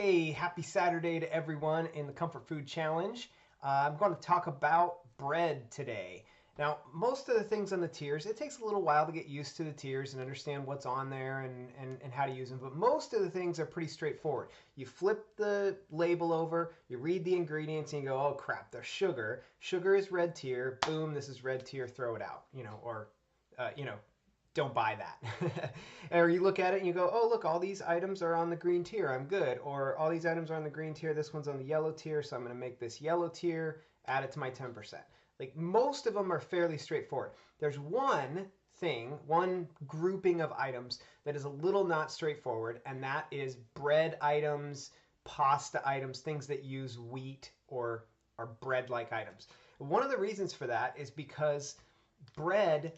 Hey, happy Saturday to everyone in the Comfort Food Challenge. I'm going to talk about bread today. Now, most of the things on the tiers, it takes a little while to get used to the tiers and understand what's on there and how to use them, but most of the things are pretty straightforward. You flip the label over, you read the ingredients, and you go, oh crap, there's sugar. Sugar is red tier. Boom, this is red tier, throw it out, or, uh, you know, don't buy that. Or you look at it and you go, oh, look, all these items are on the green tier. I'm good. Or all these items are on the green tier. This one's on the yellow tier. So I'm going to make this yellow tier, add it to my 10%. Like most of them are fairly straightforward. There's one grouping of items that is a little not straightforward, and that is bread items, pasta items, things that use wheat or are bread like items. One of the reasons for that is because bread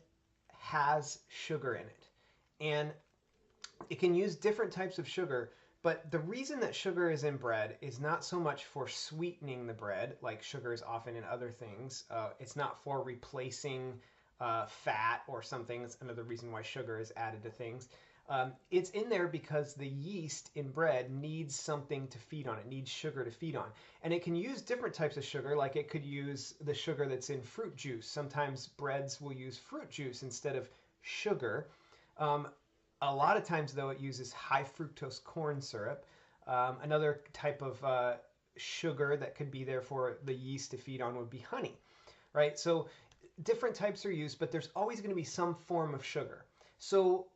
has sugar in it. And it can use different types of sugar, but the reason that sugar is in bread is not so much for sweetening the bread, like sugar is often in other things. It's not for replacing fat or something. It's another reason why sugar is added to things. It's in there because the yeast in bread needs something to feed on. It needs sugar to feed on. And it can use different types of sugar, like it could use the sugar that's in fruit juice. Sometimes breads will use fruit juice instead of sugar. Um, a lot of times, though, it uses high fructose corn syrup. Another type of sugar that could be there for the yeast to feed on would be honey, right? So different types are used, but there's always going to be some form of sugar. So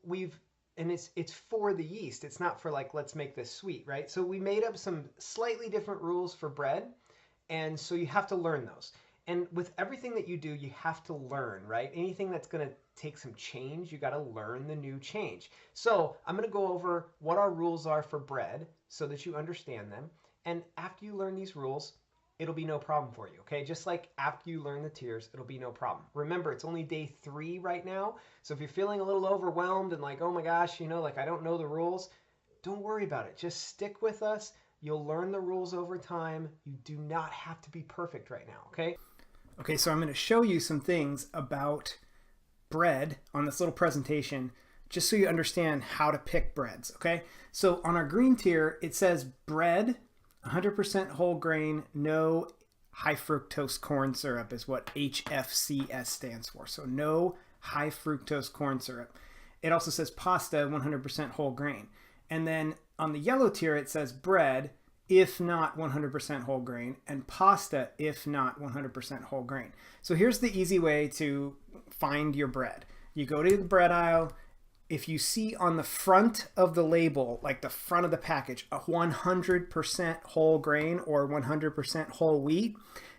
it's for the yeast. It's not for like, let's make this sweet, right? So we made up some slightly different rules for bread, and so you have to learn those. And with everything that you do, you have to learn, right? Anything that's going to take some change, you got to learn the new change. So I'm going to go over what our rules are for bread so that you understand them. And after you learn these rules, it'll be no problem for you, okay? Just like after you learn the tiers, it'll be no problem. Remember, it's only day 3 right now. So if you're feeling a little overwhelmed and like, oh my gosh, like I don't know the rules, don't worry about it. Just stick with us. You'll learn the rules over time. You do not have to be perfect right now, okay? Okay, so I'm going to show you some things about bread on this little presentation just so you understand how to pick breads, okay? So on our green tier, it says bread, 100% whole grain, no high fructose corn syrup is what HFCS stands for. So no high fructose corn syrup. It also says pasta, 100% whole grain. And then on the yellow tier, it says bread, if not 100% whole grain, and pasta, if not 100% whole grain. So here's the easy way to find your bread. You go to the bread aisle. If you see on the front of the label, like the front of the package, a 100% whole grain or 100% whole wheat,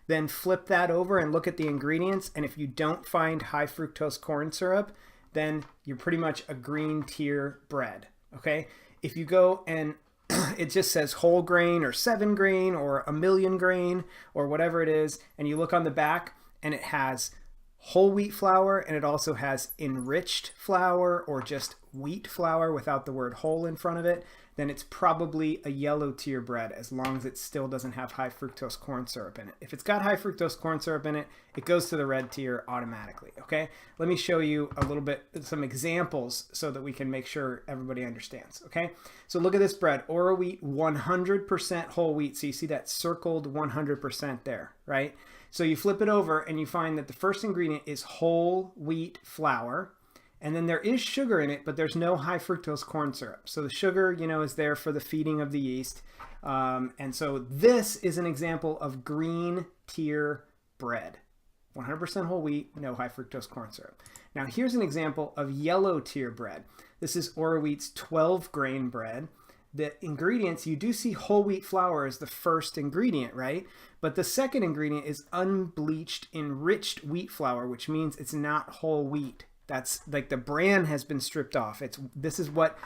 then flip that over and look at the ingredients. And if you don't find high fructose corn syrup, then you're pretty much a green tier bread, okay? If you go and it just says whole grain or 7 grain or a million grain or whatever it is, and you look on the back and it has whole wheat flour and it also has enriched flour or just wheat flour without the word whole in front of it, then it's probably a yellow tier bread as long as it still doesn't have high fructose corn syrup in it. If it's got high fructose corn syrup in it, it goes to the red tier automatically, okay? Let me show you a little bit, some examples so that we can make sure everybody understands, okay? So look at this bread, Oro Wheat 100% whole wheat. So you see that circled 100% there, right? So you flip it over and you find that the first ingredient is whole wheat flour. And then there is sugar in it, but there's no high fructose corn syrup. So the sugar, is there for the feeding of the yeast. And so this is an example of green tier bread. 100% whole wheat, no high fructose corn syrup. Now here's an example of yellow tier bread. This is Oro Wheat's 12 grain bread. The ingredients, you do see whole wheat flour as the first ingredient, right? But the second ingredient is unbleached enriched wheat flour, which means it's not whole wheat. That's like the bran has been stripped off. This is what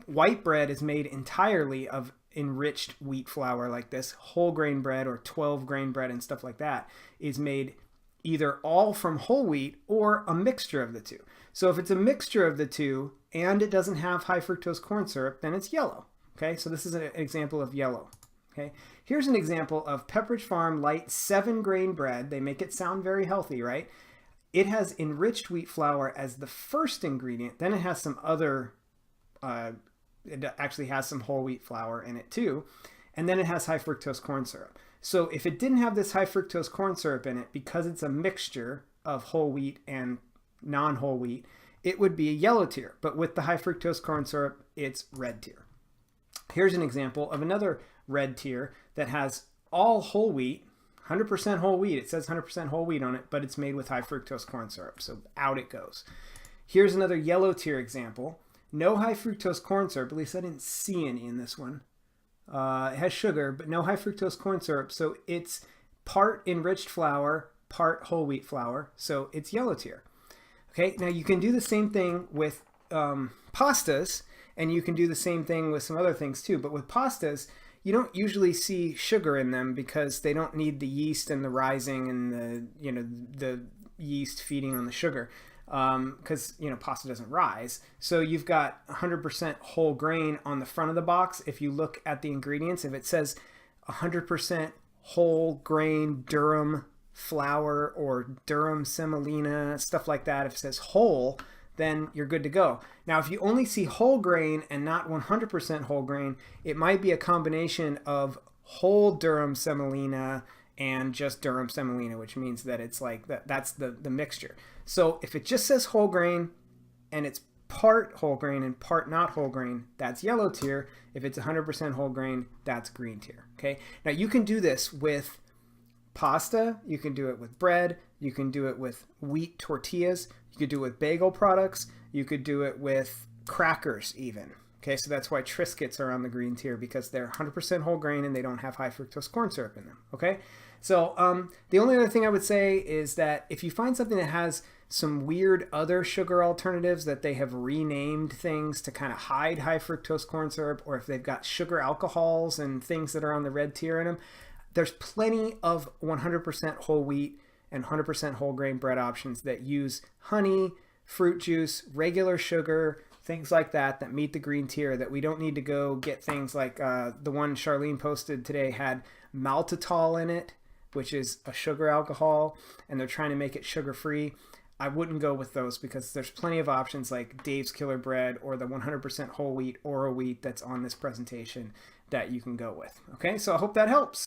white bread is made entirely of, enriched wheat flour like this. Whole grain bread or 12 grain bread and stuff like that is made either all from whole wheat or a mixture of the two. So if it's a mixture of the two and it doesn't have high fructose corn syrup, then it's yellow. Okay, so this is an example of yellow. Okay, here's an example of Pepperidge Farm Light 7 grain bread. They make it sound very healthy, right? It has enriched wheat flour as the first ingredient. Then it has some other it actually has some whole wheat flour in it too. And then it has high fructose corn syrup. So if it didn't have this high fructose corn syrup in it, because it's a mixture of whole wheat and non-whole wheat, it would be a yellow tier. But with the high fructose corn syrup, it's red tier. Here's an example of another red tier that has all whole wheat, 100% whole wheat. It says 100% whole wheat on it, but it's made with high fructose corn syrup. So out it goes. Here's another yellow tier example. No high fructose corn syrup. At least I didn't see any in this one. It has sugar, but no high fructose corn syrup. So it's part enriched flour, part whole wheat flour. So it's yellow tier. Okay, now you can do the same thing with pastas, and you can do the same thing with some other things too. But with pastas, you don't usually see sugar in them because they don't need the yeast and the rising and the yeast feeding on the sugar, because pasta doesn't rise. So you've got 100% whole grain on the front of the box. If you look at the ingredients, if it says 100% whole grain durum flour or durum semolina, stuff like that, if it says whole, then you're good to go. Now, if you only see whole grain and not 100% whole grain, it might be a combination of whole durum semolina and just durum semolina, which means that it's like that's the mixture. So if it just says whole grain and it's part whole grain and part not whole grain, that's yellow tier. If it's 100% whole grain, that's green tier. Okay. Now you can do this with pasta, you can do it with bread, you can do it with wheat tortillas, you could do it with bagel products, you could do it with crackers even. Okay, so that's why Triscuits are on the green tier, because they're 100% whole grain and they don't have high fructose corn syrup in them. Okay, so the only other thing I would say is that if you find something that has some weird other sugar alternatives that they have renamed things to kind of hide high fructose corn syrup, or if they've got sugar alcohols and things that are on the red tier in them, there's plenty of 100% whole wheat and 100% whole grain bread options that use honey, fruit juice, regular sugar, things like that meet the green tier, that we don't need to go get things like the one Charlene posted today had maltitol in it, which is a sugar alcohol, and they're trying to make it sugar-free. I wouldn't go with those because there's plenty of options like Dave's Killer Bread or the 100% whole wheat Oro wheat that's on this presentation that you can go with. Okay, so I hope that helps.